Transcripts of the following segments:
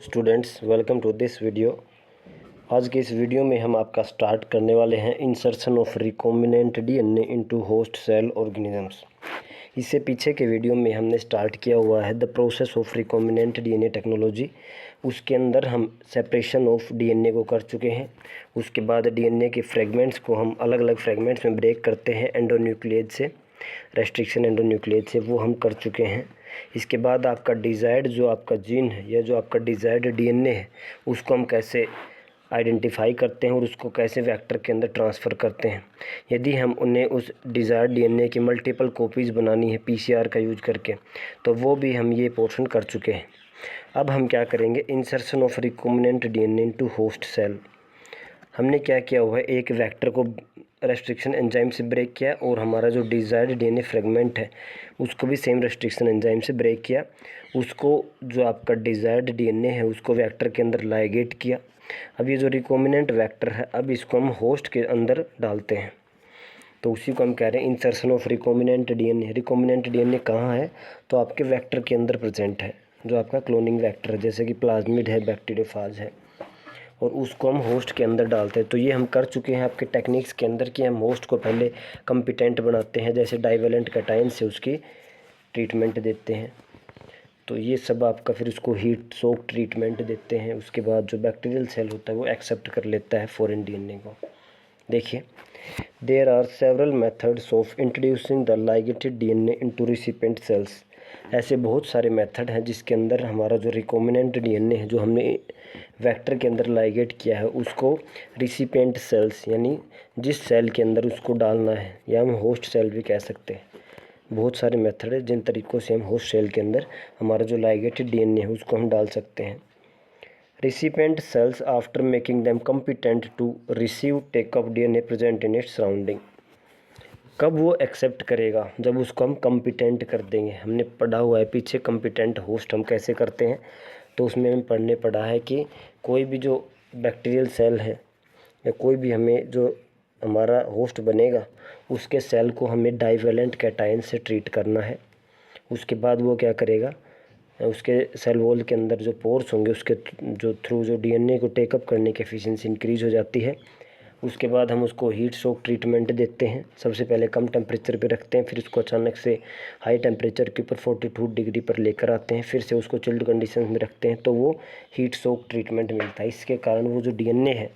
Students, welcome to this video. आज के इस वीडियो में हम आपका स्टार्ट करने वाले हैं insertion of recombinant DNA into host cell organisms. इससे पीछे के वीडियो में हमने स्टार्ट किया हुआ है the process of recombinant DNA technology. उसके अंदर हम सेपरेशन ऑफ डीएनए को कर चुके हैं। उसके बाद डीएनए के फ्रेगमेंट्स को हम अलग अलग फ्रेगमेंट्स में ब्रेक करते हैं एंडोन्यूक्लियेज से, रेस्ट्रिक्शन एंडोन्यूक्लियेज से, वो हम कर चुके हैं। इसके बाद आपका डिज़ायर्ड जो आपका जीन है या जो आपका डिज़ायर्ड डीएनए है उसको हम कैसे आइडेंटिफाई करते हैं और उसको कैसे वेक्टर के अंदर ट्रांसफ़र करते हैं। यदि हम उन्हें उस डिज़ायर्ड डीएनए की मल्टीपल कॉपीज़ बनानी है पीसीआर का यूज करके, तो वो भी हम ये पोर्शन कर चुके हैं। अब हम क्या करेंगे, insertion of recombinant DNA into host cell. हमने क्या किया हुआ है, एक वेक्टर को रेस्ट्रिक्शन एंजाइम से ब्रेक किया और हमारा जो डिज़ायर्ड डीएनए फ्रेगमेंट है उसको भी सेम रेस्ट्रिक्शन एंजाइम से ब्रेक किया। उसको जो आपका डिज़ायर्ड डीएनए है उसको वेक्टर के अंदर लाइगेट किया। अब ये जो रिकॉम्बिनेंट वेक्टर है, अब इसको हम होस्ट के अंदर डालते हैं, तो उसी को हम कह रहे हैं insertion of recombinant DNA. Recombinant DNA कहाँ है, तो आपके वेक्टर के अंदर प्रेजेंट है, जो आपका क्लोनिंग वेक्टर है, जैसे कि प्लाज्मिड है, बैक्टीरियोफाज है, और उसको हम होस्ट के अंदर डालते हैं। तो ये हम कर चुके हैं आपके टेक्निक्स के अंदर कि हम होस्ट को पहले कम्पिटेंट बनाते हैं, जैसे डाइवेलेंट कैटायन से उसकी ट्रीटमेंट देते हैं। तो ये सब आपका फिर उसको हीट सोक ट्रीटमेंट देते हैं। उसके बाद जो बैक्टीरियल सेल होता है वो एक्सेप्ट कर लेता है फॉरेन डीएनए को। देखिए, there are several methods of introducing the ligated DNA into recipient cells. ऐसे बहुत सारे मेथड हैं जिसके अंदर हमारा जो रिकॉम्बिनेंट डीएनए है जो हमने वेक्टर के अंदर लाइगेट किया है उसको रिसिपिएंट सेल्स, यानी जिस सेल के अंदर उसको डालना है, या हम होस्ट सेल भी कह सकते हैं। बहुत सारे मेथड है जिन तरीक़ों से हम होस्ट सेल के अंदर हमारा जो लाइगेटेड डीएनए है उसको हम डाल सकते हैं। Recipient cells after making them competent to receive take up DNA present in its surrounding. कब वो एक्सेप्ट करेगा, जब उसको हम कॉम्पिटेंट कर देंगे। हमने पढ़ा हुआ है पीछे कॉम्पिटेंट होस्ट हम कैसे करते हैं, तो उसमें हम पढ़ने पढ़ा है कि कोई भी जो बैक्टीरियल सेल है या कोई भी हमें जो हमारा होस्ट बनेगा उसके सेल को हमें डाइवेलेंट कैटायन से ट्रीट करना है। उसके बाद वो क्या करेगा, उसके सेल वॉल के अंदर जो पोर्स होंगे उसके जो थ्रू जो डीएनए को टेकअप करने की एफिशिएंसी इंक्रीज हो जाती है। उसके बाद हम उसको हीट शॉक ट्रीटमेंट देते हैं। सबसे पहले कम टेम्परेचर पे रखते हैं, फिर उसको अचानक से हाई टेम्परेचर के ऊपर 42 डिग्री पर लेकर आते हैं, फिर से उसको चिल्ड कंडीशन में रखते हैं, तो वो हीट शॉक ट्रीटमेंट मिलता है। इसके कारण वो जो डीएनए है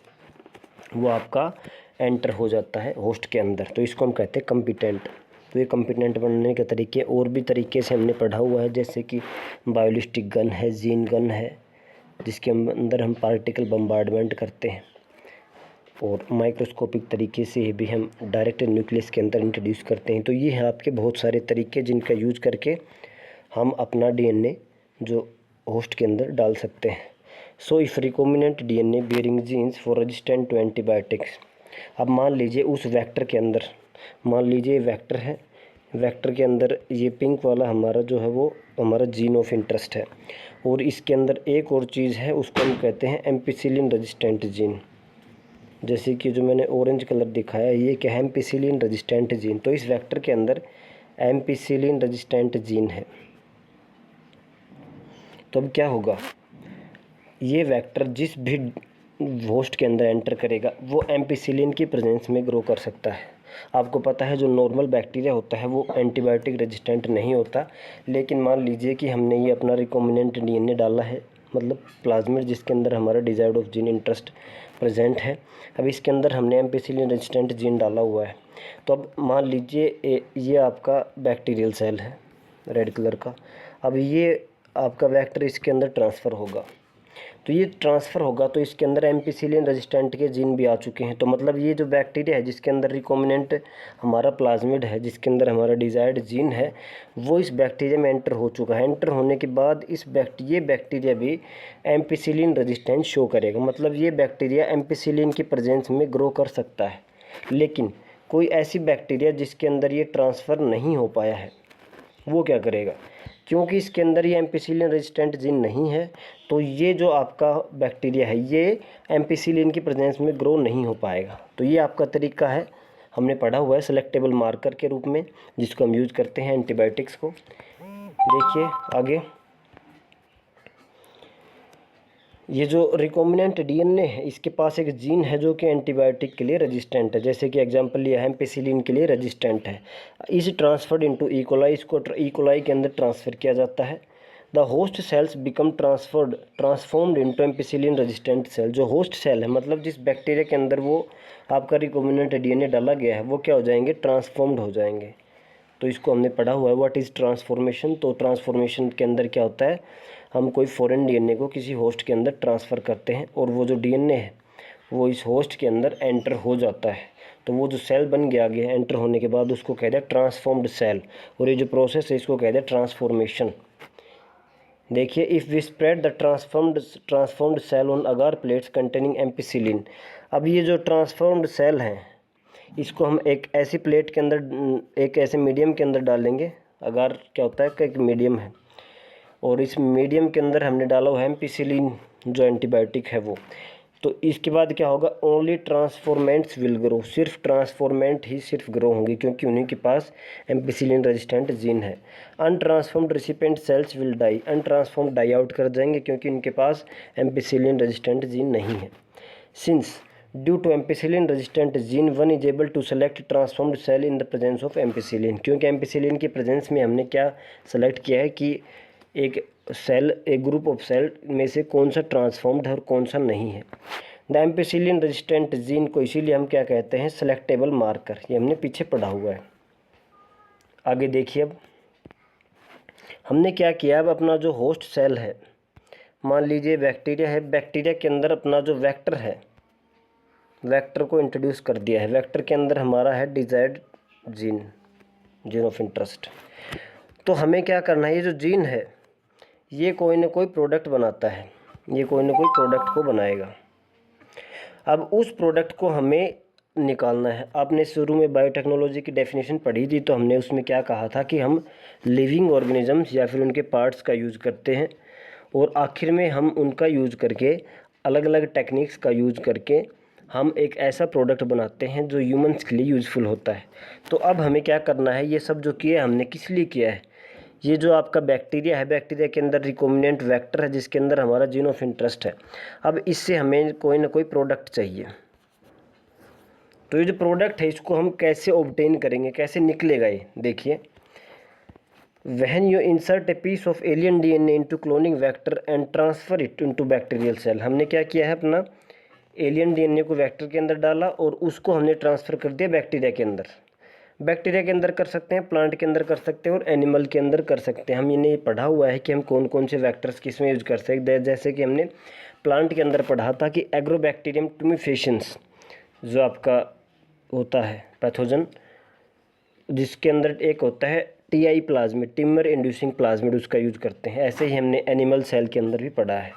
वो आपका एंटर हो जाता है होस्ट के अंदर, तो इसको हम कहते हैं कम्पिटेंट। तो ये कम्पिटेंट बनने के तरीके और भी तरीके से हमने पढ़ा हुआ है, जैसे कि बायोलिस्टिक गन है, जीन गन है, जिसके अंदर हम पार्टिकल बम्बार्डमेंट करते हैं, और माइक्रोस्कोपिक तरीके से भी हम डायरेक्ट न्यूक्लियस के अंदर इंट्रोड्यूस करते हैं। तो ये हैं आपके बहुत सारे तरीके जिनका यूज करके हम अपना डीएनए जो होस्ट के अंदर डाल सकते हैं। So if recombinant DNA bearing genes for resistant to antibiotics. अब मान लीजिए उस वेक्टर के अंदर, मान लीजिए वेक्टर है, वेक्टर के अंदर ये पिंक वाला हमारा जो है वो हमारा जीन ऑफ इंटरेस्ट है, और इसके अंदर एक और चीज़ है उसको हम कहते हैं एम्पिसिलिन रेजिस्टेंट जीन। जैसे कि जो मैंने ऑरेंज कलर दिखाया ये क्या है, एम्पिसिलिन रेजिस्टेंट जीन। तो इस वेक्टर के अंदर एम्पिसिलिन रेजिस्टेंट जीन है। तो अब क्या होगा, ये वेक्टर जिस भी होस्ट के अंदर एंटर करेगा वो एम्पिसिलिन की प्रेजेंस में ग्रो कर सकता है। आपको पता है जो नॉर्मल बैक्टीरिया होता है वो एंटीबायोटिक रेजिस्टेंट नहीं होता, लेकिन मान लीजिए कि हमने ये अपना रिकॉम्बिनेंट डीएनए डाला है, मतलब प्लाज्मिड जिसके अंदर हमारा desired of gene interest present है। अब इसके अंदर हमने एम्पिसिलिन रेजिस्टेंट जीन डाला हुआ है। तो अब मान लीजिए ये आपका बैक्टीरियल सेल है रेड कलर का। अब ये आपका वेक्टर इसके अंदर ट्रांसफ़र होगा, तो ये ट्रांसफ़र होगा तो इसके अंदर एम्पिसिलिन रेजिस्टेंट के जीन भी आ चुके हैं। तो मतलब ये जो बैक्टीरिया है जिसके अंदर रिकॉम्बिनेंट हमारा प्लाज्मिड है, जिसके अंदर हमारा डिज़ायर्ड जीन है, वो इस बैक्टीरिया में एंटर हो चुका है। एंटर होने के बाद ये बैक्टीरिया भी एम्पिसिलिन रेजिस्टेंस शो करेगा। मतलब ये बैक्टीरिया एम्पिसिलिन की प्रेजेंस में ग्रो कर सकता है। लेकिन कोई ऐसी बैक्टीरिया जिसके अंदर ये ट्रांसफ़र नहीं हो पाया है वो क्या करेगा, क्योंकि इसके अंदर ये एम्पिसिलिन रेजिस्टेंट जीन नहीं है, तो ये जो आपका बैक्टीरिया है ये एम्पिसिलिन की प्रेजेंस में ग्रो नहीं हो पाएगा। तो ये आपका तरीका है, हमने पढ़ा हुआ है सेलेक्टेबल मार्कर के रूप में, जिसको हम यूज़ करते हैं एंटीबायोटिक्स को। देखिए आगे, ये जो रिकॉम्बिनेंट डीएनए है इसके पास एक जीन है जो कि एंटीबायोटिक के लिए रेजिस्टेंट है, जैसे कि एग्जांपल लिया है एम्पिसिलिन के लिए रेजिस्टेंट है। इस ट्रांसफर्ड इनटू ई कोलाई, इसको ई कोलाई के अंदर ट्रांसफ़र किया जाता है। The host cells become transformed into ampicillin resistant cell. जो होस्ट सेल है मतलब जिस बैक्टीरिया के अंदर वो आपका रिकॉम्बिनेंट डीएनए डाला गया है वो क्या हो जाएंगे, ट्रांसफॉर्म्ड हो जाएंगे। तो इसको हमने पढ़ा हुआ है व्हाट इज़ ट्रांसफॉर्मेशन। तो ट्रांसफॉर्मेशन के अंदर क्या होता है, हम कोई फॉरेन डीएनए को किसी होस्ट के अंदर ट्रांसफ़र करते हैं और वो जो डीएनए है वो इस होस्ट के अंदर एंटर हो जाता है। तो वो जो सेल बन गया आगे एंटर होने के बाद उसको कहते हैं ट्रांसफॉर्म्ड सेल, और ये जो प्रोसेस है इसको कहते हैं ट्रांसफॉर्मेशन। देखिए, if we spread the transformed cell on agar plates containing ampicillin. अब ये जो ट्रांसफॉर्म्ड सेल हैं इसको हम एक ऐसी प्लेट के अंदर, एक ऐसे मीडियम के अंदर डालेंगे। अगार क्या होता है कि एक मीडियम है और इस मीडियम के अंदर हमने डाला हुआ है एम्पिसिलिन जो एंटीबायोटिक है वो। तो इसके बाद क्या होगा, ओनली ट्रांसफॉर्मेंट्स विल ग्रो, सिर्फ ट्रांसफॉर्मेंट ही सिर्फ ग्रो होंगे क्योंकि उन्हीं के पास एम्पिसिलिन रेजिस्टेंट जीन है। Untransformed recipient cells will die, untransformed die out कर जाएंगे क्योंकि इनके पास एम्पिसिलिन रेजिस्टेंट जीन नहीं है। Since due to ampicillin resistant gene one is able to select transformed cell in the presence of ampicillin, क्योंकि ampicillin की presence में हमने क्या सेलेक्ट किया है कि एक सेल, एक ग्रुप ऑफ सेल में से कौन सा ट्रांसफॉर्म्ड है और कौन सा नहीं है। द एम्पिसिलिन रेजिस्टेंट जीन को इसीलिए हम क्या कहते हैं, सेलेक्टेबल मार्कर। ये हमने पीछे पढ़ा हुआ है। आगे देखिए, अब हमने क्या किया, अब अपना जो होस्ट सेल है, मान लीजिए बैक्टीरिया है, बैक्टीरिया के अंदर अपना जो वेक्टर है, वेक्टर को इंट्रोड्यूस कर दिया है। वेक्टर के अंदर हमारा है desired gene, gene of interest. तो हमें क्या करना है, ये जो जीन है ये कोई ना कोई प्रोडक्ट बनाता है, ये कोई ना कोई प्रोडक्ट को बनाएगा। अब उस प्रोडक्ट को हमें निकालना है। आपने शुरू में बायोटेक्नोलॉजी की डेफिनेशन पढ़ी थी, तो हमने उसमें क्या कहा था कि हम लिविंग ऑर्गेनिजम्स या फिर उनके पार्ट्स का यूज़ करते हैं और आखिर में हम उनका यूज़ करके, अलग अलग टेक्निक्स का यूज़ करके हम एक ऐसा प्रोडक्ट बनाते हैं जो ह्यूमंस के लिए यूज़फुल होता है। तो अब हमें क्या करना है, ये सब जो किया है हमने किस लिए किया है, ये जो आपका बैक्टीरिया है, बैक्टीरिया के अंदर रिकॉम्बिनेंट वेक्टर है जिसके अंदर हमारा जीन ऑफ इंटरेस्ट है। अब इससे हमें कोई ना कोई प्रोडक्ट चाहिए। तो ये जो प्रोडक्ट है इसको हम कैसे ऑब्टेन करेंगे, कैसे निकलेगा ये देखिए। When you insert a piece of alien DNA into cloning vector and transfer it into bacterial cell. हमने क्या किया है, अपना एलियन डीएनए को वेक्टर के अंदर डाला और उसको हमने ट्रांसफ़र कर दिया बैक्टीरिया के अंदर। बैक्टीरिया के अंदर कर सकते हैं, प्लांट के अंदर कर सकते हैं और एनिमल के अंदर कर सकते हैं। हम इन्हें पढ़ा हुआ है कि हम कौन कौन से वेक्टर्स किस में यूज़ कर सकते हैं। जैसे कि हमने प्लांट के अंदर पढ़ा था कि एग्रोबैक्टीरियम ट्यूमिफेशंस जो आपका होता है पैथोजन, जिसके अंदर एक होता है TI plasmid, Timmer inducing plasmid, उसका यूज़ करते हैं। ऐसे ही हमने एनिमल सेल के अंदर भी पढ़ा है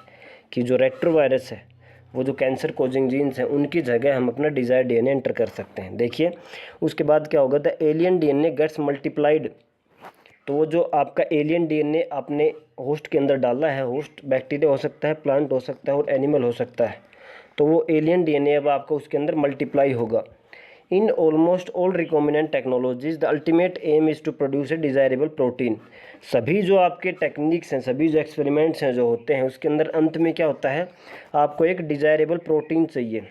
कि जो रेट्रोवायरस है, वो जो कैंसर कोजिंग जीन्स हैं, उनकी जगह हम अपना डिज़ायर्ड डीएनए एंटर कर सकते हैं। देखिए उसके बाद क्या होगा, the alien DNA gets multiplied. तो वो जो आपका एलियन डीएनए आपने होस्ट के अंदर डाला है, होस्ट बैक्टीरिया हो सकता है, प्लांट हो सकता है और एनिमल हो सकता है, तो वो एलियन डीएनए अब आपका उसके अंदर मल्टीप्लाई होगा। In almost all recombinant technologies the ultimate aim is to produce a desirable protein. सभी जो आपके टेक्निक्स हैं, सभी जो एक्सपेरिमेंट्स हैं जो होते हैं, उसके अंदर अंत में क्या होता है, आपको एक डिज़ायरेबल प्रोटीन चाहिए।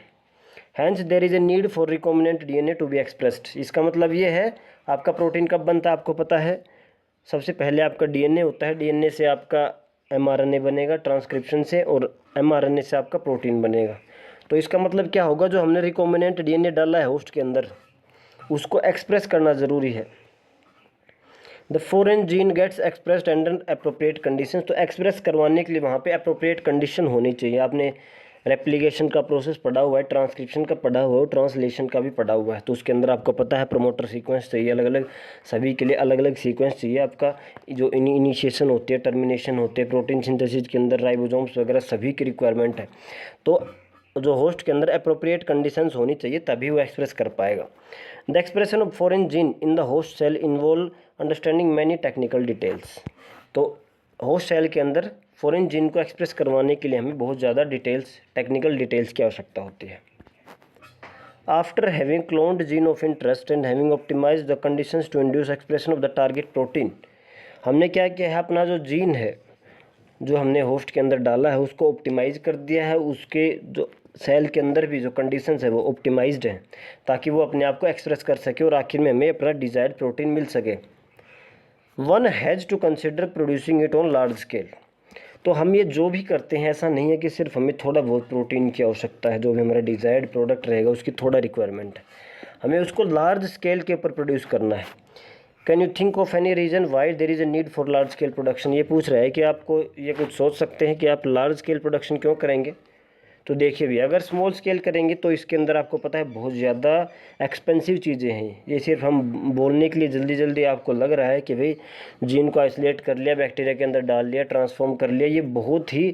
Hence there is a need for recombinant DNA to be expressed. इसका मतलब ये है, आपका प्रोटीन कब बनता है आपको पता है, सबसे पहले आपका डीएनए होता है, डीएनए से आपका एमआरएनए बनेगा ट्रांसक्रिप्शन से, और एमआरएनए से आपका प्रोटीन बनेगा। तो इसका मतलब क्या होगा, जो हमने रिकॉम्बिनेंट डीएनए डाला है होस्ट के अंदर उसको एक्सप्रेस करना ज़रूरी है। The foreign gene gets expressed under appropriate conditions. तो एक्सप्रेस करवाने के लिए वहाँ पे अप्रोप्रिएट कंडीशन होनी चाहिए। आपने रेप्लिकेशन का प्रोसेस पढ़ा हुआ है, ट्रांसक्रिप्शन का पढ़ा हुआ है, ट्रांसलेशन का भी पढ़ा हुआ है। तो उसके अंदर आपको पता है प्रमोटर सीक्वेंस चाहिए, अलग अलग सभी के लिए अलग अलग सीक्वेंस चाहिए। आपका जो इनिशिएशन होती है, टर्मिनेशन होते हैं, प्रोटीन सिंथेसिस के अंदर राइबोसोम्स वगैरह सभी की रिक्वायरमेंट है। तो जो होस्ट के अंदर अप्रोप्रिएट कंडीशंस होनी चाहिए तभी वो एक्सप्रेस कर पाएगा। The expression of foreign gene in the host cell involve understanding many technical details. तो होस्ट सेल के अंदर फॉरेन जीन को एक्सप्रेस करवाने के लिए हमें बहुत ज़्यादा डिटेल्स, टेक्निकल डिटेल्स की आवश्यकता होती है। After having cloned gene of interest and having optimize the conditions to induce expression of the target protein. हमने क्या किया है, अपना जो जीन है जो हमने होस्ट के अंदर डाला है उसको ऑप्टिमाइज़ कर दिया है, उसके जो सेल के अंदर भी जो कंडीशंस है वो ऑप्टिमाइज्ड हैं ताकि वो अपने आप को एक्सप्रेस कर सके और आखिर में हमें अपना डिज़ायर्ड प्रोटीन मिल सके। One has to consider producing it on large scale. तो हम ये जो भी करते हैं ऐसा नहीं है कि सिर्फ हमें थोड़ा बहुत प्रोटीन की आवश्यकता है, जो भी हमारा डिज़ायर्ड प्रोडक्ट रहेगा उसकी थोड़ा रिक्वायरमेंट है, हमें उसको लार्ज स्केल के ऊपर प्रोड्यूस करना है। Can you think of any reason why there is a need for large scale production. ये पूछ रहा है कि आपको ये कुछ सोच सकते हैं कि आप लार्ज स्केल प्रोडक्शन क्यों करेंगे। तो देखिए भी, अगर स्मॉल स्केल करेंगे तो इसके अंदर आपको पता है बहुत ज़्यादा एक्सपेंसिव चीज़ें हैं। ये सिर्फ हम बोलने के लिए जल्दी जल्दी आपको लग रहा है कि भाई जीन को आइसोलेट कर लिया, बैक्टीरिया के अंदर डाल लिया, ट्रांसफॉर्म कर लिया, ये बहुत ही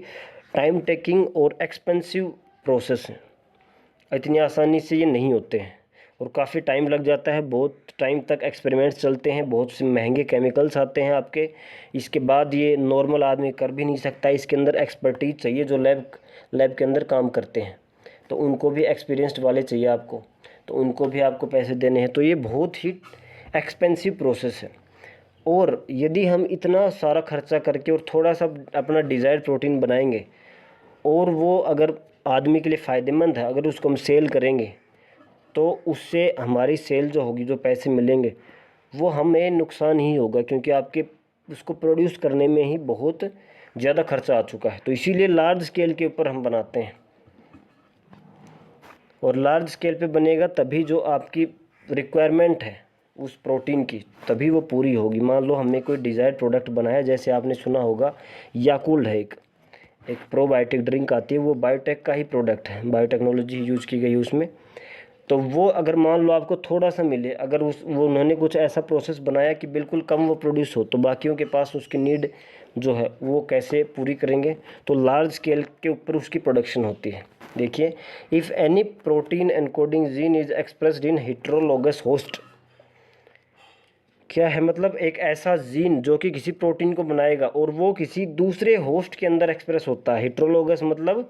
टाइम टेकिंग और एक्सपेंसिव प्रोसेस है। इतनी आसानी से ये नहीं होते हैं और काफ़ी टाइम लग जाता है, बहुत टाइम तक एक्सपेरिमेंट्स चलते हैं, बहुत से महंगे केमिकल्स आते हैं आपके। इसके बाद ये नॉर्मल आदमी कर भी नहीं सकता, इसके अंदर एक्सपर्टीज चाहिए जो लैब के अंदर काम करते हैं, तो उनको भी एक्सपीरियंस्ड वाले चाहिए आपको, तो उनको भी आपको पैसे देने हैं। तो ये बहुत ही एक्सपेंसिव प्रोसेस है। और यदि हम इतना सारा खर्चा करके और थोड़ा सा अपना डिज़ायर्ड प्रोटीन बनाएंगे और वो अगर आदमी के लिए फ़ायदेमंद है, अगर उसको हम सेल करेंगे तो उससे हमारी सेल जो होगी, जो पैसे मिलेंगे वो हमें नुकसान ही होगा, क्योंकि आपके उसको प्रोड्यूस करने में ही बहुत ज़्यादा खर्चा आ चुका है। तो इसीलिए लार्ज स्केल के ऊपर हम बनाते हैं, और लार्ज स्केल पे बनेगा तभी जो आपकी रिक्वायरमेंट है उस प्रोटीन की तभी वो पूरी होगी। मान लो हमने कोई डिज़ायर्ड प्रोडक्ट बनाया, जैसे आपने सुना होगा याकूल्ट है एक प्रोबायोटिक ड्रिंक आती है, वो बायोटेक का ही प्रोडक्ट है, बायोटेक्नोलॉजी यूज़ की गई उसमें। तो वो अगर मान लो आपको थोड़ा सा मिले, अगर वो उन्होंने कुछ ऐसा प्रोसेस बनाया कि बिल्कुल कम वो प्रोड्यूस हो, तो बाकियों के पास उसकी नीड जो है वो कैसे पूरी करेंगे। तो लार्ज स्केल के ऊपर उसकी प्रोडक्शन होती है। देखिए, if any protein encoding gene is expressed in heterologous host. क्या है मतलब, एक ऐसा जीन जो कि किसी प्रोटीन को बनाएगा और वो किसी दूसरे होस्ट के अंदर एक्सप्रेस होता है। हेटेरोलोगस मतलब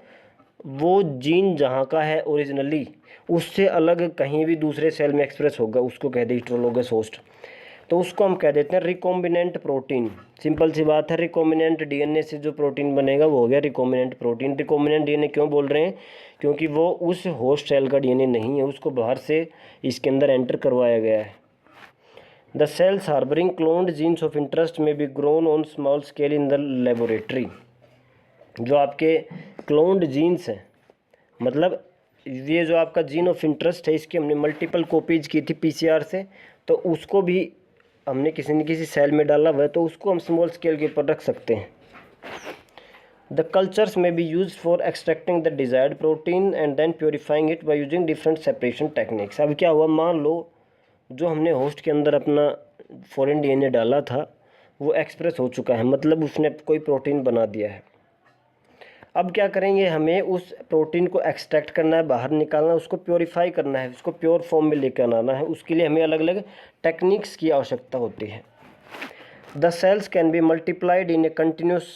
वो जीन जहाँ का है ओरिजिनली, उससे अलग कहीं भी दूसरे सेल में एक्सप्रेस होगा, उसको कह दे हेटेरोलोगस होस्ट। तो उसको हम कह देते हैं रिकॉम्बिनेंट प्रोटीन। सिंपल सी बात है, रिकॉम्बिनेंट डीएनए से जो प्रोटीन बनेगा वो हो गया रिकॉम्बिनेंट प्रोटीन। रिकॉम्बिनेंट डीएनए क्यों बोल रहे हैं, क्योंकि वो उस होस्ट सेल का डीएनए नहीं है, उसको बाहर से इसके अंदर एंटर करवाया गया है। The cells harbouring cloned genes of interest may be grown on small scale in the laboratory. जो आपके क्लोन्ड जीन्स हैं, मतलब ये जो आपका जीन ऑफ इंटरेस्ट है, इसकी हमने मल्टीपल कॉपीज की थी पीसीआर से, तो उसको भी हमने किसी न किसी सेल में डाला हुआ है, तो उसको हम स्मॉल स्केल के ऊपर रख सकते हैं। द कल्चर्स में be use for extracting the desired protein and then purifying it by using different separation techniques. अब क्या हुआ, मान लो जो हमने होस्ट के अंदर अपना फॉरेन डीएनए डाला था वो एक्सप्रेस हो चुका है, मतलब उसने कोई प्रोटीन बना दिया है। अब क्या करेंगे, हमें उस प्रोटीन को एक्सट्रैक्ट करना है, बाहर निकालना है, उसको प्योरीफाई करना है, उसको प्योर फॉर्म में लेकर आना है। उसके लिए हमें अलग अलग टेक्निक्स की आवश्यकता होती है। The cells can be multiplied in a continuous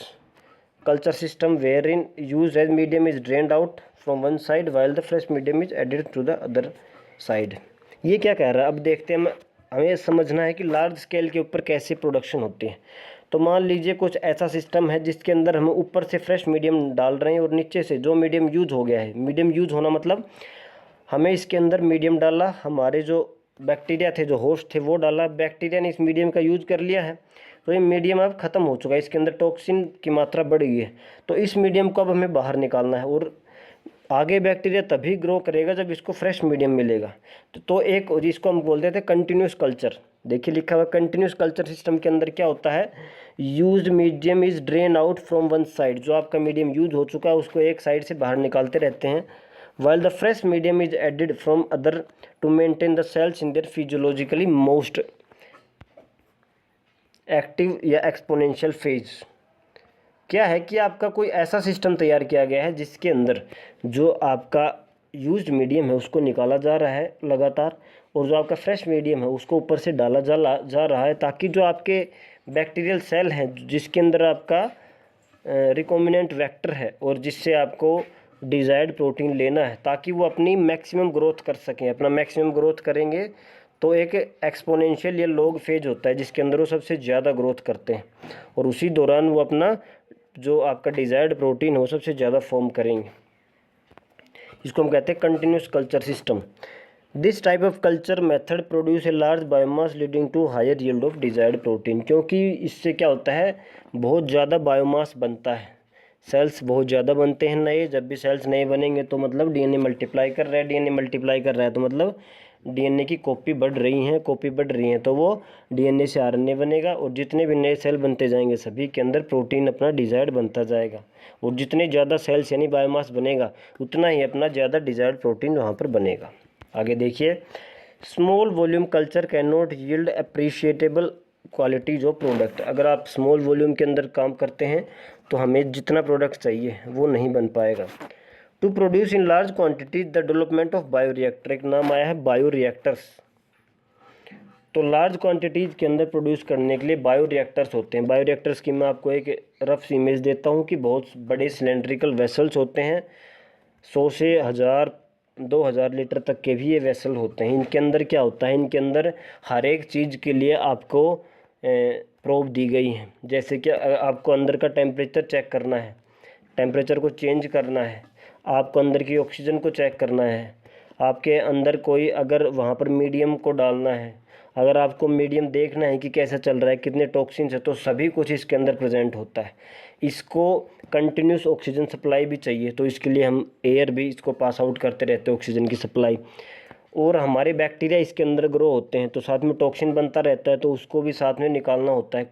culture system where in use as medium is drained out from one side while the fresh medium is added to the other side. ये क्या कह रहा है, अब देखते हैं। हमें समझना है कि लार्ज स्केल के ऊपर कैसे प्रोडक्शन होती है। तो मान लीजिए कुछ ऐसा सिस्टम है जिसके अंदर हम ऊपर से फ्रेश मीडियम डाल रहे हैं और नीचे से जो मीडियम यूज हो गया है। मीडियम यूज होना मतलब हमें इसके अंदर मीडियम डाला, हमारे जो बैक्टीरिया थे, जो होस्ट थे, वो डाला, बैक्टीरिया ने इस मीडियम का यूज कर लिया है, तो ये मीडियम अब ख़त्म हो चुका है, इसके अंदर टॉक्सिन की मात्रा बढ़ गई है। तो इस मीडियम को अब हमें बाहर निकालना है, और आगे बैक्टीरिया तभी ग्रो करेगा जब इसको फ्रेश मीडियम मिलेगा। तो एक जिसको हम बोलते थे कंटिन्यूस कल्चर, देखिए लिखा हुआ कंटिन्यूस कल्चर सिस्टम के अंदर क्या होता है, used medium is drain out from one side. जो आपका मीडियम यूज हो चुका है उसको एक साइड से बाहर निकालते रहते हैं, while the fresh medium is added from other to maintain the cells in their physiologically most active या एक्सपोनेंशियल फेज। क्या है कि आपका कोई ऐसा सिस्टम तैयार किया गया है जिसके अंदर जो आपका यूज्ड मीडियम है उसको निकाला जा रहा है लगातार, और जो आपका फ्रेश मीडियम है उसको ऊपर से डाला जा रहा है, ताकि जो आपके बैक्टीरियल सेल हैं जिसके अंदर आपका रिकॉम्बिनेंट वेक्टर है और जिससे आपको डिज़ायर्ड प्रोटीन लेना है, ताकि वो अपनी मैक्सिमम ग्रोथ कर सकें। अपना मैक्सिमम ग्रोथ करेंगे तो एक एक्सपोनेंशियल या लॉग फेज होता है जिसके अंदर वो सबसे ज़्यादा ग्रोथ करते हैं, और उसी दौरान वो अपना जो आपका डिज़ायर्ड प्रोटीन है वो सबसे ज़्यादा फॉर्म करेंगे। इसको हम कहते हैं continuous culture system. This type of culture method produce a large biomass leading to higher yield of desired protein. क्योंकि इससे क्या होता है, बहुत ज़्यादा बायोमास बनता है, सेल्स बहुत ज़्यादा बनते हैं नए। जब भी सेल्स नए बनेंगे तो मतलब डीएनए मल्टीप्लाई कर रहा है, डीएनए मल्टीप्लाई कर रहा है तो मतलब डीएनए की कॉपी बढ़ रही हैं, तो वो डीएनए से आरएनए बनेगा और जितने भी नए सेल बनते जाएंगे सभी के अंदर प्रोटीन अपना डिज़ायर्ड बनता जाएगा। और जितने ज़्यादा सेल्स यानी बायोमास बनेगा उतना ही अपना ज़्यादा डिज़ायर्ड प्रोटीन वहाँ पर बनेगा। आगे देखिए, small volume culture can not yield appreciable qualities of product. अगर आप स्मॉल वॉल्यूम के अंदर काम करते हैं तो हमें जितना प्रोडक्ट चाहिए वो नहीं बन पाएगा। To produce in large quantities the development of bioreactor, एक नाम आया है बायोरिएक्टर्स। तो लार्ज क्वांटिटीज़ के अंदर प्रोड्यूस करने के लिए बायोरिएक्टर्स होते हैं। बायोरिएक्टर्स की मैं आपको एक रफ इमेज देता हूँ कि बहुत बड़े सिलेंड्रिकल वेसल्स होते हैं, 100 से 1000 2000 लीटर तक के भी ये वेसल होते हैं। इनके अंदर क्या होता है, इनके अंदर हर एक चीज़ के लिए आपको प्रोब दी गई है। जैसे कि आपको अंदर का टेम्परेचर चेक करना है, टेम्परेचर को चेंज करना है, आपको अंदर की ऑक्सीजन को चेक करना है, आपके अंदर कोई अगर वहाँ पर मीडियम को डालना है, अगर आपको मीडियम देखना है कि कैसा चल रहा है, कितने टॉक्सिन्स है, तो सभी कुछ इसके अंदर प्रेजेंट होता है। इसको कंटिन्यूस ऑक्सीजन सप्लाई भी चाहिए, तो इसके लिए हम एयर भी इसको पास आउट करते रहते हैं, ऑक्सीजन की सप्लाई। और हमारे बैक्टीरिया इसके अंदर ग्रो होते हैं तो साथ में टॉक्सिन बनता रहता है, तो उसको भी साथ में निकालना होता है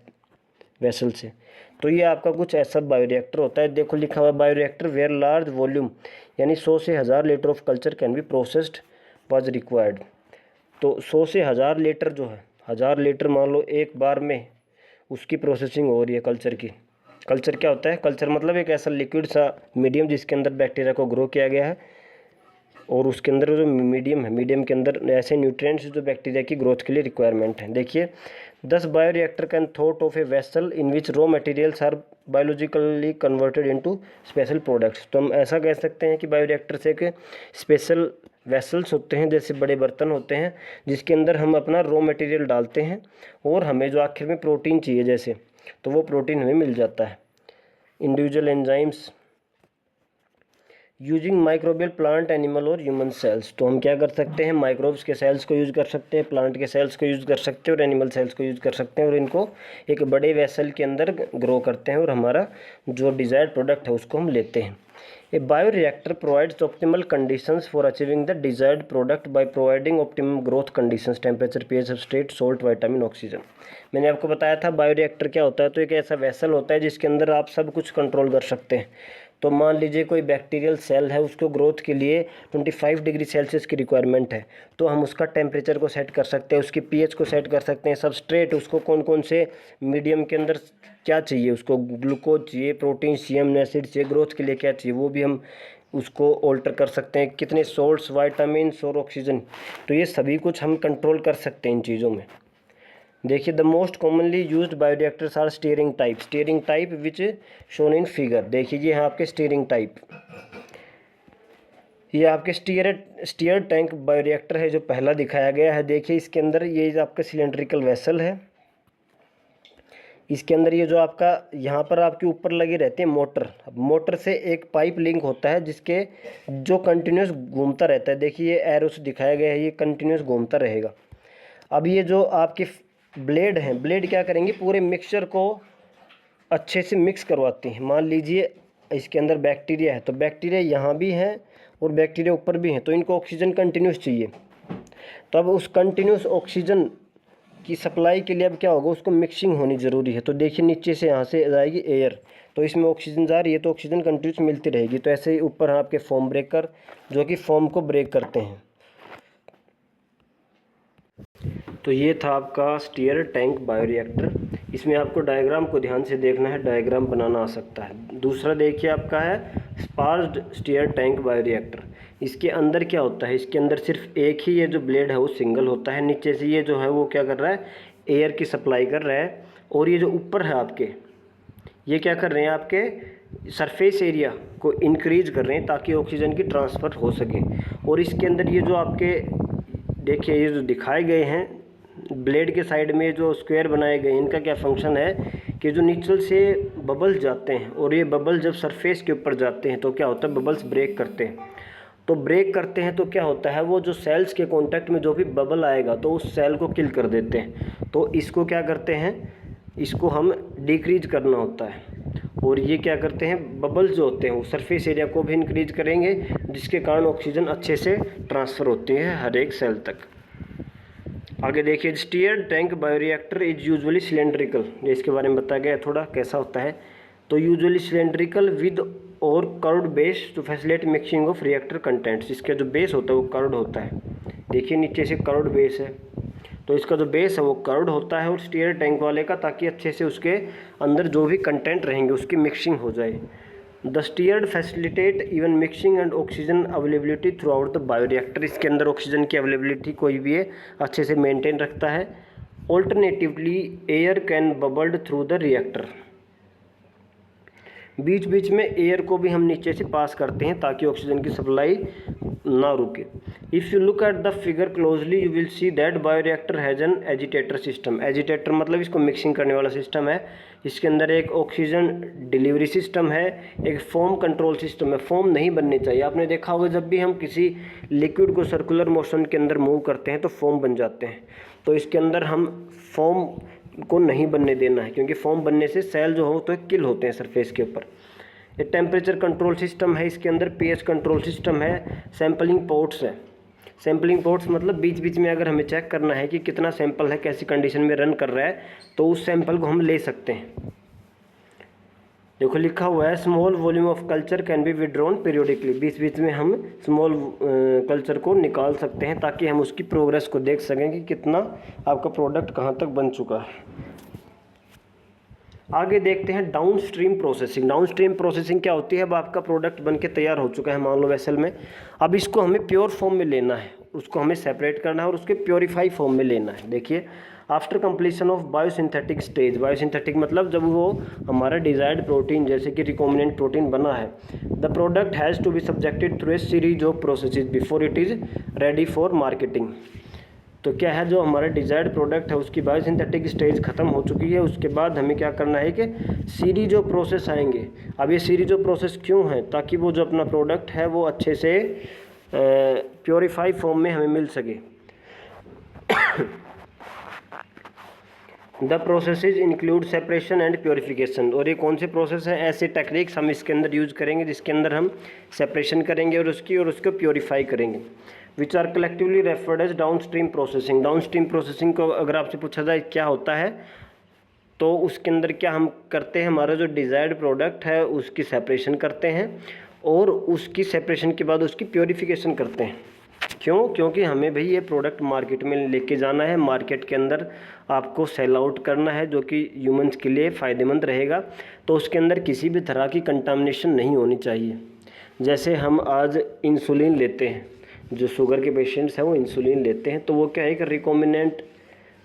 वेसल से। तो ये आपका कुछ ऐसा बायोरिएक्टर होता है। देखो लिखा हुआ है बायोरिएक्टर वेयर लार्ज वॉल्यूम यानी 100 से 1000 litre of culture can be processed was required. तो 100 से 1000 लीटर जो है, 1000 लीटर मान लो एक बार में उसकी प्रोसेसिंग हो रही है कल्चर की। कल्चर क्या होता है, कल्चर मतलब एक ऐसा लिक्विड सा मीडियम जिसके अंदर बैक्टीरिया को ग्रो किया गया है और उसके अंदर जो मीडियम है, मीडियम के अंदर ऐसे न्यूट्रिएंट्स जो बैक्टीरिया की ग्रोथ के लिए रिक्वायरमेंट है। देखिए 10 bioreactor can thought of a vessel in which raw materials are biologically converted into special products. तो हम ऐसा कह सकते हैं कि बायोरिएक्टर से एक स्पेशल वेसल्स होते हैं, जैसे बड़े बर्तन होते हैं जिसके अंदर हम अपना रॉ मटेरियल डालते हैं और हमें जो आखिर में प्रोटीन चाहिए जैसे, तो वो प्रोटीन हमें मिल जाता है। Individual enzymes using microbial plant animal और ह्यूमन सेल्स। तो हम क्या कर सकते हैं, माइक्रोब्स के सेल्स को यूज़ कर सकते हैं, प्लांट के सेल्स को यूज़ कर सकते हैं और एनिमल सेल्स को यूज़ कर सकते हैं और इनको एक बड़े वेसल के अंदर ग्रो करते हैं और हमारा जो डिज़ायर्ड प्रोडक्ट है उसको हम लेते हैं। A bioreactor provides optimal conditions for achieving the desired product by providing optimum growth conditions, temperature, pH, substrate, salt, vitamin, oxygen. मैंने आपको बताया था बायोरिएक्टर क्या होता है, तो एक ऐसा वेसल होता है जिसके अंदर आप सब कुछ कंट्रोल कर सकते हैं। तो मान लीजिए कोई बैक्टीरियल सेल है, उसको ग्रोथ के लिए 25 डिग्री सेल्सियस की रिक्वायरमेंट है, तो हम उसका टेम्परेचर को सेट कर सकते हैं, उसकी पीएच को सेट कर सकते हैं, सबस्ट्रेट उसको कौन कौन से मीडियम के अंदर क्या चाहिए, उसको ग्लूकोज चाहिए, प्रोटीन चाहिए, अमीनो एसिड चाहिए, ग्रोथ के लिए क्या चाहिए वो भी हम उसको ऑल्टर कर सकते हैं, कितने सोल्ट्स, वाइटामिन और ऑक्सीजन, तो ये सभी कुछ हम कंट्रोल कर सकते हैं इन चीज़ों में। देखिए the most commonly used bioreactors are steering type which shown in figure. देखिए ये आपके स्टीयरिंग टाइप, ये आपके स्टीयर टैंक बायोरिएक्टर है जो पहला दिखाया गया है। देखिए इसके अंदर ये आपका सिलेंड्रिकल वेसल है, इसके अंदर ये जो आपका यहाँ पर आपके ऊपर लगे रहते हैं मोटर, मोटर से एक पाइप लिंक होता है जिसके जो कंटिन्यूस घूमता रहता है। देखिए ये एरो से दिखाया गया है, ये कंटिन्यूस घूमता रहेगा। अब ये जो आपके ब्लेड हैं, ब्लेड क्या करेंगे, पूरे मिक्सचर को अच्छे से मिक्स करवाती हैं। मान लीजिए इसके अंदर बैक्टीरिया है, तो बैक्टीरिया यहाँ भी हैं और बैक्टीरिया ऊपर भी हैं, तो इनको ऑक्सीजन कंटिन्यूस चाहिए। तो अब उस कंटिन्यूस ऑक्सीजन की सप्लाई के लिए अब क्या होगा, उसको मिक्सिंग होनी ज़रूरी है। तो देखिए नीचे से यहाँ से जाएगी एयर, तो इसमें ऑक्सीजन जा रही है, तो ऑक्सीजन कंटिन्यूस मिलती रहेगी। तो ऐसे ही ऊपर आपके फोम ब्रेकर जो कि फोम को ब्रेक करते हैं। तो ये था आपका स्टीयर टैंक बायोरिएक्टर। इसमें आपको डायग्राम को ध्यान से देखना है, डायग्राम बनाना आ सकता है। दूसरा देखिए आपका है स्पार्स्ड स्टीयर टैंक बायोरिएक्टर। इसके अंदर क्या होता है, इसके अंदर सिर्फ एक ही ये जो ब्लेड है वो सिंगल होता है, नीचे से ये जो है वो क्या कर रहा है, एयर की सप्लाई कर रहा है, और ये जो ऊपर है आपके ये क्या कर रहे हैं, आपके सरफेस एरिया को इंक्रीज कर रहे हैं ताकि ऑक्सीजन की ट्रांसफ़र हो सके। और इसके अंदर ये जो आपके देखिए ये जो दिखाए गए हैं ब्लेड के साइड में जो स्क्वायर बनाए गए, इनका क्या फंक्शन है कि जो नीचे से बबल जाते हैं और ये बबल जब सरफेस के ऊपर जाते हैं तो क्या होता है, बबल्स ब्रेक करते हैं। तो ब्रेक करते हैं तो क्या होता है, वो जो सेल्स के कांटेक्ट में जो भी बबल आएगा तो उस सेल को किल कर देते हैं। तो इसको क्या करते हैं, इसको हम डिक्रीज करना होता है। और ये क्या करते हैं, बबल्स जो होते हैं वो सरफेस एरिया को भी इंक्रीज करेंगे, जिसके कारण ऑक्सीजन अच्छे से ट्रांसफ़र होती है हर एक सेल तक। आगे देखिए, steered tank bioreactor is usually cylindrical, ये इसके बारे में बताया गया थोड़ा कैसा होता है। तो यूजुअली सिलेंड्रिकल विद और curved base to facilitate mixing of reactor contents. इसका जो बेस होता है वो कर्व्ड होता है, देखिए नीचे से कर्व्ड बेस है, तो इसका जो बेस है वो कर्व्ड होता है और स्टीयर टैंक वाले का, ताकि अच्छे से उसके अंदर जो भी कंटेंट रहेंगे उसकी मिक्सिंग हो जाए। The steered facilitate even mixing and oxygen availability through out the bioreactor. इसके अंदर ऑक्सीजन की अवेलेबिलिटी कोई भी है अच्छे से मेंटेन रखता है। Alternatively air can bubbled through the reactor, बीच बीच में एयर को भी हम नीचे से पास करते हैं ताकि ऑक्सीजन की सप्लाई ना रुके। If you look at the figure closely you will see that bioreactor has an agitator system. Agitator मतलब इसको मिक्सिंग करने वाला सिस्टम है। इसके अंदर एक ऑक्सीजन डिलीवरी सिस्टम है, एक फोम कंट्रोल सिस्टम है। फोम नहीं बननी चाहिए, आपने देखा होगा जब भी हम किसी लिक्विड को सर्कुलर मोशन के अंदर मूव करते हैं तो फोम बन जाते हैं। तो इसके अंदर हम फोम को नहीं बनने देना है, क्योंकि फोम बनने से सेल जो हो तो किल होते हैं सरफेस के ऊपर। ये टेम्परेचर कंट्रोल सिस्टम है, इसके अंदर पीएच कंट्रोल सिस्टम है, सैम्पलिंग पोर्ट्स है। सैम्पलिंग पोर्ट्स मतलब बीच बीच में अगर हमें चेक करना है कि कितना सैंपल है, कैसी कंडीशन में रन कर रहा है, तो उस सैंपल को हम ले सकते हैं। देखो लिखा हुआ है small volume of culture can be withdrawn periodically. बीच बीच में हम स्मॉल कल्चर को निकाल सकते हैं ताकि हम उसकी प्रोग्रेस को देख सकें कि कितना आपका प्रोडक्ट कहाँ तक बन चुका है। आगे देखते हैं down stream processing. Downstream processing क्या होती है, अब आपका प्रोडक्ट बन के तैयार हो चुका है मान लो वेसल में, अब इसको हमें प्योर फॉर्म में लेना है, उसको हमें सेपरेट करना है और उसके प्योरीफाई फॉर्म में लेना है। देखिए after completion of biosynthetic stage, biosynthetic मतलब जब वो हमारा डिजायर्ड प्रोटीन जैसे कि रिकॉम्बिनेंट प्रोटीन बना है, the product has to be subjected through a series of processes before it is ready for marketing. तो क्या है, जो हमारा डिजायर्ड प्रोडक्ट है उसकी बायोसिंथेटिक स्टेज खत्म हो चुकी है, उसके बाद हमें क्या करना है कि सीरीज ऑफ प्रोसेस आएंगे। अब ये सीरीज ऑफ प्रोसेस क्यों है, ताकि वो जो अपना प्रोडक्ट है वो अच्छे से प्योरीफाई फॉर्म में हमें मिल सके। The processes include separation and purification. और ये कौन से प्रोसेस है, ऐसे टेक्निक्स हम इसके अंदर यूज़ करेंगे जिसके अंदर हम सेपरेशन करेंगे और उसको प्योरीफाई करेंगे, which are collectively referred as downstream processing. Downstream processing को अगर आपसे पूछा जाए क्या होता है, तो उसके अंदर क्या हम करते हैं, हमारा जो डिज़ायर्ड प्रोडक्ट है उसकी सेपरेशन करते हैं और उसकी सेपरेशन के बाद उसकी प्योरीफिकेशन करते हैं। क्यों, क्योंकि हमें भाई ये प्रोडक्ट मार्केट में लेके जाना है, मार्केट के अंदर आपको सेल आउट करना है जो कि ह्यूमंस के लिए फ़ायदेमंद रहेगा। तो उसके अंदर किसी भी तरह की कंटामिनेशन नहीं होनी चाहिए। जैसे हम आज इंसुलिन लेते हैं, जो शुगर के पेशेंट्स हैं वो इंसुलिन लेते हैं, तो वो क्या है, एक रिकॉम्बिनेंट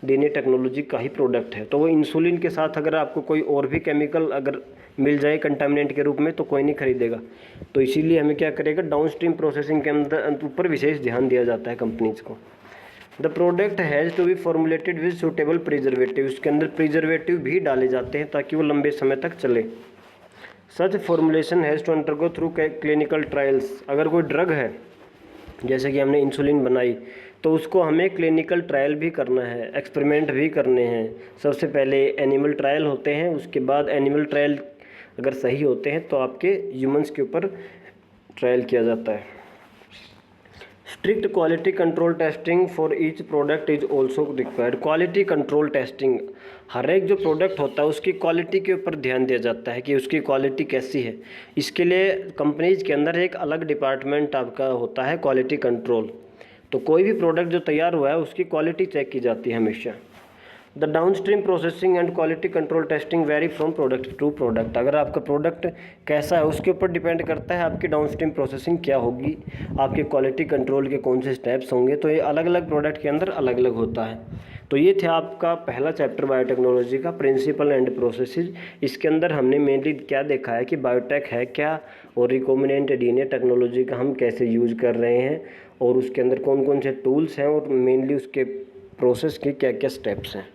डीएनए टेक्नोलॉजी का ही प्रोडक्ट है। तो वो इंसुलिन के साथ अगर आपको कोई और भी केमिकल अगर मिल जाए कंटामिनेंट के रूप में तो कोई नहीं खरीदेगा। तो इसीलिए हमें क्या करेगा, डाउन स्ट्रीम प्रोसेसिंग के अंदर ऊपर विशेष ध्यान दिया जाता है कंपनीज को। The product has to be formulated with suitable preservative. उसके अंदर प्रिजर्वेटिव भी डाले जाते हैं ताकि वो लंबे समय तक चले। Such formulation has to undergo through clinical trials. अगर कोई ड्रग है जैसे कि हमने इंसुलिन बनाई तो उसको हमें क्लिनिकल ट्रायल भी करना है, एक्सपेरिमेंट भी करने हैं। सबसे पहले एनिमल ट्रायल होते हैं, उसके बाद एनिमल ट्रायल अगर सही होते हैं तो आपके ह्यूमंस के ऊपर ट्रायल किया जाता है। Strict quality control testing for each product is also required. Quality control testing, हर एक जो प्रोडक्ट होता है उसकी क्वालिटी के ऊपर ध्यान दिया जाता है कि उसकी क्वालिटी कैसी है। इसके लिए कंपनीज के अंदर एक अलग डिपार्टमेंट आपका होता है क्वालिटी कंट्रोल। तो कोई भी प्रोडक्ट जो तैयार हुआ है उसकी क्वालिटी चेक की जाती है हमेशा। The downstream processing and quality control testing vary from product to product. अगर आपका प्रोडक्ट कैसा है उसके ऊपर डिपेंड करता है आपकी डाउन स्ट्रीम प्रोसेसिंग क्या होगी, आपके क्वालिटी कंट्रोल के कौन से स्टेप्स होंगे। तो ये अलग अलग प्रोडक्ट के अंदर अलग अलग होता है। तो ये थे आपका पहला चैप्टर बायोटेक्नोलॉजी का, प्रिंसिपल एंड प्रोसेसेस। इसके अंदर हमने मेनली क्या देखा है कि बायोटेक है क्या और रिकॉम्बिनेंट डीएनए टेक्नोलॉजी का हम कैसे यूज कर रहे हैं और उसके अंदर कौन कौन से टूल्स हैं और मेनली उसके प्रोसेस के क्या क्या स्टेप्स हैं।